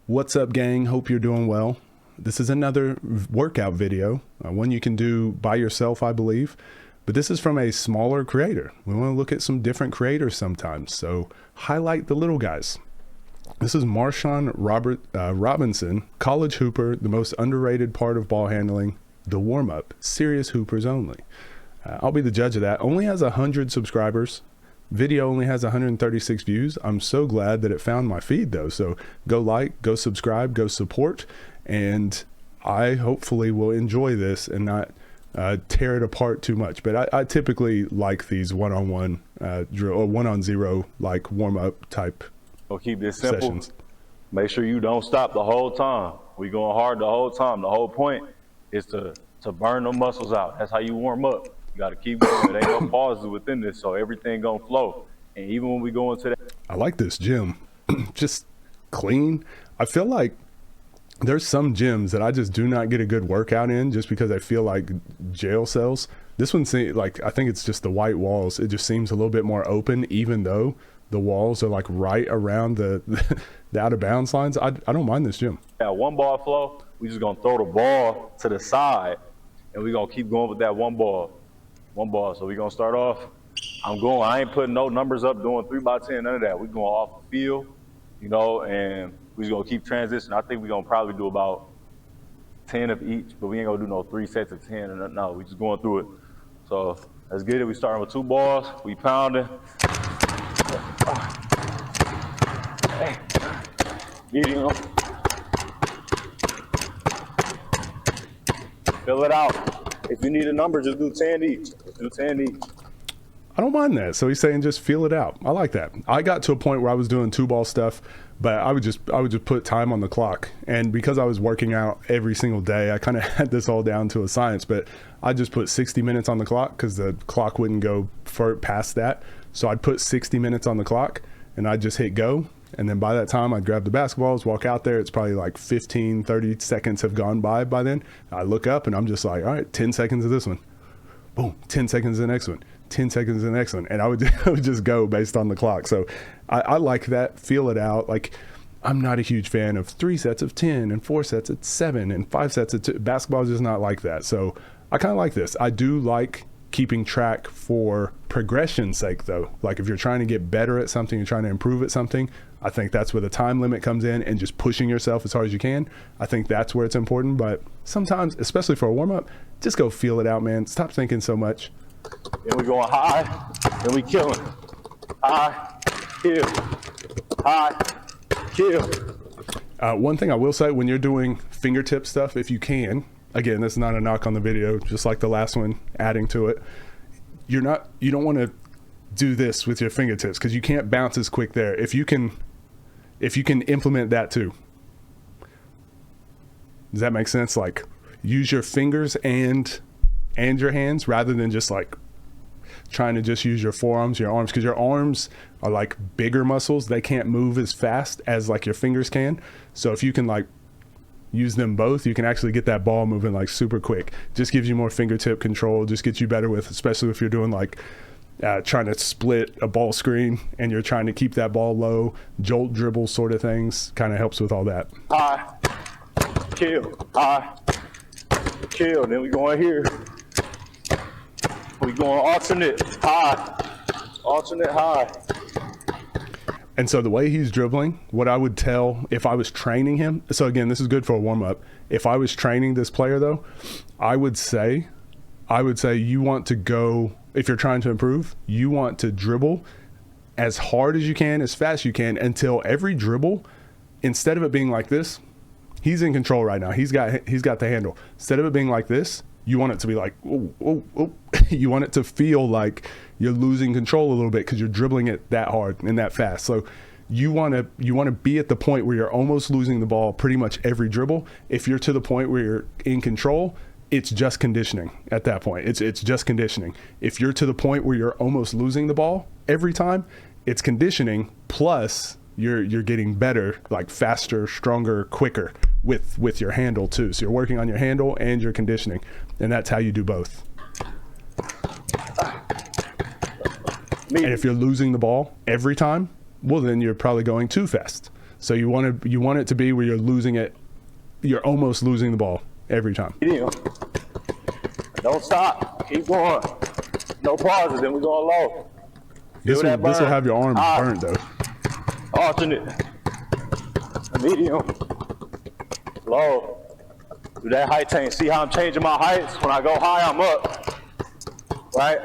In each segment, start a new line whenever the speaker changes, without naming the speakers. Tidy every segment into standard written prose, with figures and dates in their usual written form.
What's up, gang? Hope you're doing well. This is another workout video, one you can do by yourself, I believe, but this is from a smaller creator. We want to look at some different creators sometimes, so highlight the little guys. This is Marshawn Robinson, college hooper, the most underrated part of ball handling, the warm-up, serious hoopers only. I'll be the judge of that. Only has 100 subscribers. Video only has 136 views. I'm so glad that it found my feed though. So go like, go subscribe, go support, and I hopefully will enjoy this and not tear it apart too much. But I typically like these one-on-one drill or one-on-zero like warm-up type
We'll keep this simple.
sessions.
Make sure you don't stop the whole time. We going hard the whole time. The whole point is to burn the muscles out. That's how you warm up. You got to keep going. There ain't no pauses within this, so everything gonna flow. And even when we go into that,
I like this gym. Just clean. I feel like there's some gyms that I just do not get a good workout in just because I feel like jail cells. This one seems like, I think it's just the white walls. It just seems a little bit more open, even though the walls are like right around the out of bounds lines. I don't mind this gym.
that one ball flow, we just gonna throw the ball to the side, and we gonna keep going with that one ball. So we gonna start off. I ain't putting no numbers up doing 3x10, none of that. We going off the field, you know, and we just gonna keep transitioning. I think we gonna probably do about 10 of each, but we ain't gonna do no 3 sets of 10 or nothing. No, we just going through it. So let's get it. We starting with 2 balls. We pounding. Hey. Medium. Fill it out. If you need a number, just do 10 each. Do 10 each.
I don't mind that. So he's saying just feel it out. I like that. I got to a point where I was doing 2-ball stuff, but I would just put time on the clock. And because I was working out every single day, I kind of had this all down to a science, but I just put 60 minutes on the clock because the clock wouldn't go past that. So I'd put 60 minutes on the clock and I'd just hit go. And then by that time, I'd grab the basketballs, walk out there. It's probably like 15, 30 seconds have gone by then. I look up and I'm just like, all right, 10 seconds of this one. Boom, 10 seconds of the next one. 10 seconds of the next one. And I would just go based on the clock. So I like that, feel it out. Like, I'm not a huge fan of 3 sets of 10 and 4 sets of 7 and 5 sets of 2. Basketball is just not like that. So I kind of like this. I do like keeping track for progression's sake though. Like if you're trying to get better at something, you're trying to improve at something, I think that's where the time limit comes in and just pushing yourself as hard as you can. I think that's where it's important, but sometimes, especially for a warm-up, just go feel it out, man. Stop thinking so much.
Then we going high, then we killing. High, kill. High, kill.
One thing I will say, when you're doing fingertip stuff, if you can, again, this is not a knock on the video, just like the last one, adding to it, you don't want to do this with your fingertips because you can't bounce as quick there. If you can implement that too. Does that make sense? Like use your fingers and your hands rather than just like trying to just use your forearms, your arms, because your arms are like bigger muscles. They can't move as fast as like your fingers can. So if you can like use them both, you can actually get that ball moving like super quick. Just gives you more fingertip control, just gets you better with, especially if you're doing like trying to split a ball screen and you're trying to keep that ball low, jolt dribble sort of things, kind of helps with all that.
High, kill, high, kill. Then we going here. We going alternate, high, alternate, high.
And so the way he's dribbling, what I would tell if I was training him, so again, this is good for a warm-up. If I was training this player though, I would say you want to go, if you're trying to improve, you want to dribble as hard as you can, as fast as you can, until every dribble, instead of it being like this, he's in control right now. He's got the handle. Instead of it being like this, you want it to be like, oh, oh, oh. You want it to feel like you're losing control a little bit because you're dribbling it that hard and that fast. So you want to be at the point where you're almost losing the ball pretty much every dribble. If you're to the point where you're in control, it's just conditioning at that point. It's just conditioning. If you're to the point where you're almost losing the ball every time, it's conditioning plus you're getting better, like faster, stronger, quicker with your handle too. So you're working on your handle and your conditioning, and that's how you do both. And if you're losing the ball every time, well, then you're probably going too fast. So you want it to be where you're losing it. You're almost losing the ball every time.
Don't stop. Keep going. No pauses. Then we're going low.
This will have your arm burnt though.
Alternate. Medium. Low. Do that height change. See how I'm changing my heights? When I go high, I'm up. Right?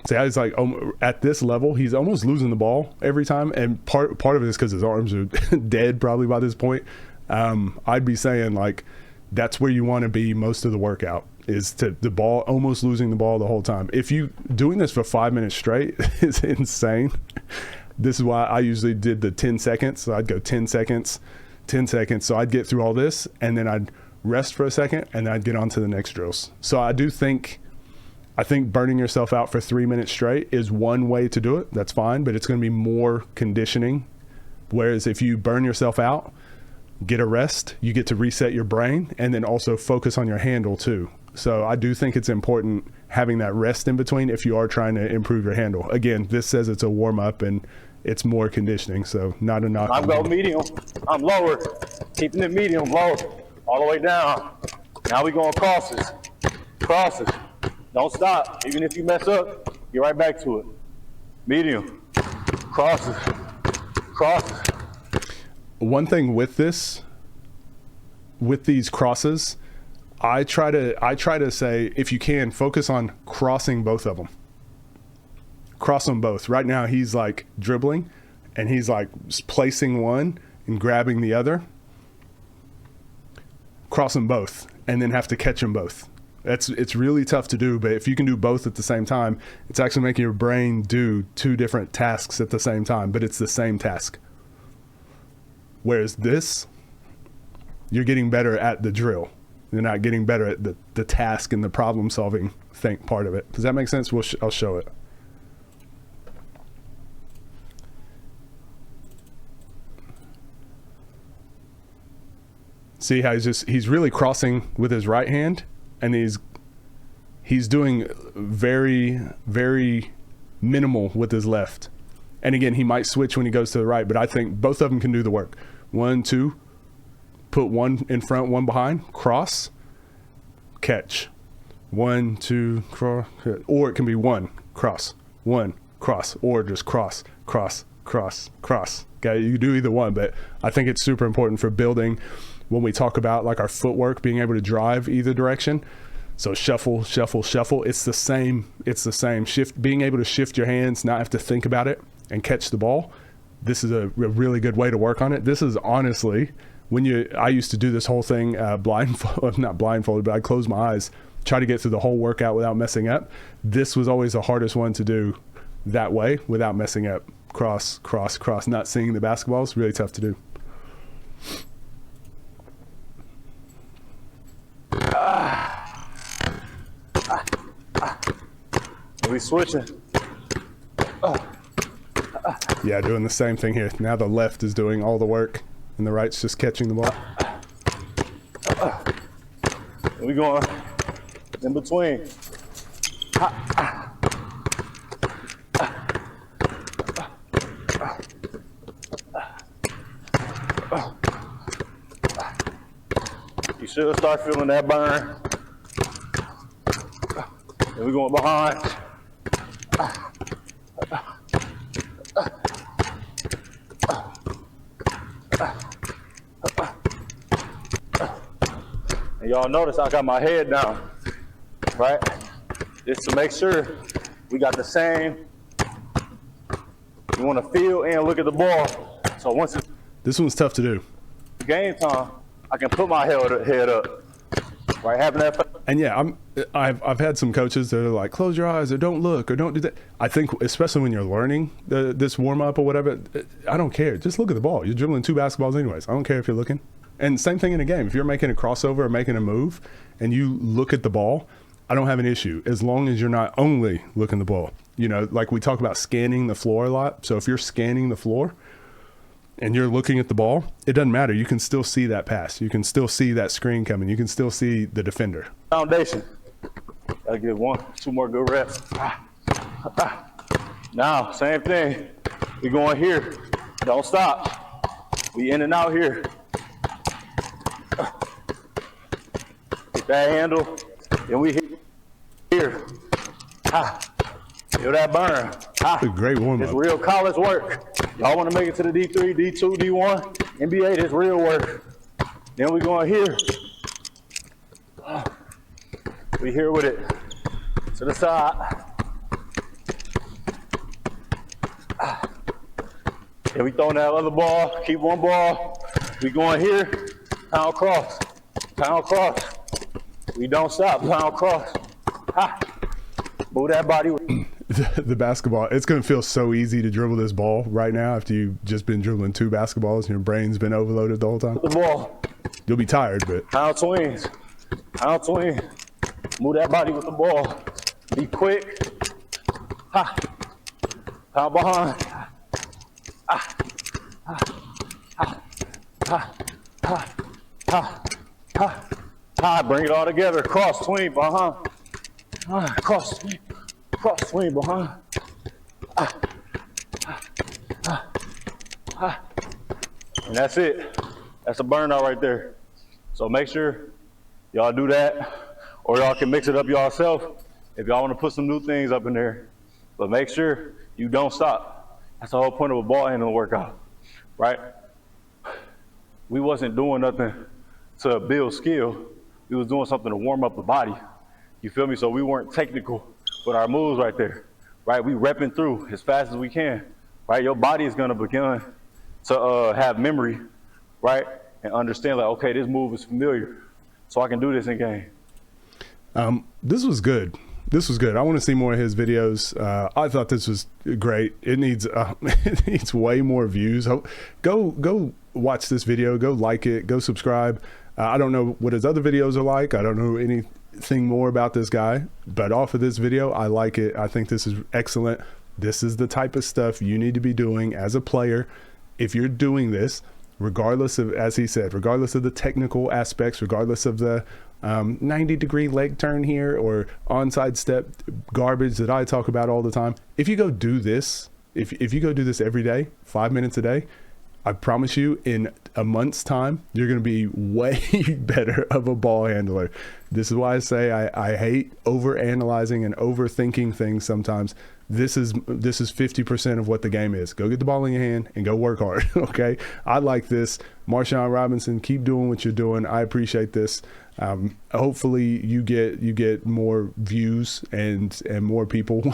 See, it's like at this level, he's almost losing the ball every time, and part of it is because his arms are dead probably by this point. I'd be saying like that's where you want to be most of the workout, is to the ball, almost losing the ball the whole time. If you doing this for 5 minutes straight is insane. This is why I usually did the 10 seconds. So I'd go 10 seconds, 10 seconds. So I'd get through all this and then I'd rest for a second and then I'd get on to the next drills. So I think burning yourself out for 3 minutes straight is one way to do it. That's fine, but it's going to be more conditioning. Whereas if you burn yourself out, get a rest, you get to reset your brain and then also focus on your handle too. So I do think it's important having that rest in between if you are trying to improve your handle. Again, this says it's a warm up and it's more conditioning, so not a knock.
I'm going medium. I'm lower. Keeping it medium, low, all the way down. Now we going crosses. Crosses. Don't stop. Even if you mess up, get right back to it. Medium. Crosses. Crosses.
One thing with these crosses, I try to say, if you can, focus on crossing both of them. Cross them both. Right now he's like dribbling and he's like placing one and grabbing the other. Cross them both and then have to catch them both. It's really tough to do, but if you can do both at the same time, it's actually making your brain do two different tasks at the same time, but it's the same task. Whereas this, you're getting better at the drill. You're not getting better at the task and the problem solving part of it. Does that make sense? I'll show it. See how he's really crossing with his right hand, and he's doing very, very minimal with his left. And again, he might switch when he goes to the right, but I think both of them can do the work. 1, 2, put one in front, one behind, cross, catch. 1, 2, cross, or it can be 1, cross, 1, cross, or just cross, cross, cross, cross. Okay, you do either one, but I think it's super important for building when we talk about like our footwork, being able to drive either direction. So shuffle, shuffle, shuffle. It's the same shift, being able to shift your hands, not have to think about it and catch the ball. This is a really good way to work on it. This is honestly, I used to do this whole thing not blindfolded, but I'd close my eyes, try to get through the whole workout without messing up. This was always the hardest one to do that way without messing up. Cross, cross, cross, not seeing the basketball is really tough to do.
We switching.
Yeah, doing the same thing here. Now the left is doing all the work and the right's just catching the ball.
We going in between. You should start feeling that burn. And we're going behind. And y'all notice I got my head down, right? Just to make sure we got the same. You want to feel and look at the ball. So once it's
this one's tough to do.
game time, I can put my head up. Right, having that.
And yeah, I've had some coaches that are like, close your eyes or don't look or don't do that. I think especially when you're learning this warm up or whatever, I don't care. Just look at the ball. You're dribbling 2 basketballs anyways. I don't care if you're looking. And same thing in a game. If you're making a crossover or making a move and you look at the ball, I don't have an issue as long as you're not only looking at the ball. You know, like we talk about scanning the floor a lot. So if you're scanning the floor and you're looking at the ball, it doesn't matter. You can still see that pass. You can still see that screen coming. You can still see the defender.
Foundation. Gotta get 1, 2 more good reps. Now, same thing. We going here. Don't stop. We in and out here. Get that handle, then we hit here. Ah, feel that burn. Ah,
a great warm
it's
up.
real college work. Y'all want to make it to the D3, D2, D1, NBA, this real work. Then we going here. We here with it. To the side. Then we throwing that other ball, keep one ball. We going here, pound cross, pound cross. We don't stop, pound cross. Ha. Move that body.
The basketball, it's going to feel so easy to dribble this ball right now after you've just been dribbling 2 basketballs and your brain's been overloaded the whole time.
The ball.
You'll be tired, but
Pound swings, pound swing. Move that body with the ball. Be quick. Ha. Pound behind. Ha. Ha. Ha. Ha. Ha. Ha. Ha. Ha. Bring it all together. Cross swing behind. Cross swing. Cross swing behind. And that's it. That's a burnout right there. So make sure y'all do that, or y'all can mix it up yourself if y'all want to put some new things up in there. But make sure you don't stop. That's the whole point of a ball handling workout, right? We wasn't doing nothing to build skill. We was doing something to warm up the body. You feel me? So we weren't technical with our moves right there, right? We repping through as fast as we can, right? Your body is gonna begin to have memory, right? And understand like, okay, this move is familiar, so I can do this in game.
this was good. This was good. I want to see more of his videos. I thought this was great. It needs it needs way more views. Go watch this video. Go like it. Go subscribe. I don't know what his other videos are like. I don't know anything more about this guy, but off of this video, I like it. I think this is excellent. This is the type of stuff you need to be doing as a player. If you're doing this, regardless of, as he said, regardless of the technical aspects, regardless of the 90-degree leg turn here or onside step garbage that I talk about all the time, if you go do this, if you go do this every day, 5 minutes a day, I promise you in a month's time, you're going to be way better of a ball handler. This is why I say I hate over analyzing and overthinking things sometimes. This is 50% of what the game is. Go get the ball in your hand and go work hard. Okay. I like this. Marshawn Robinson, keep doing what you're doing. I appreciate this. Hopefully you get more views and more people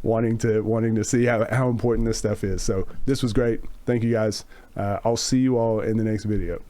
wanting to see how important this stuff is. So this was great. Thank you guys. I'll see you all in the next video.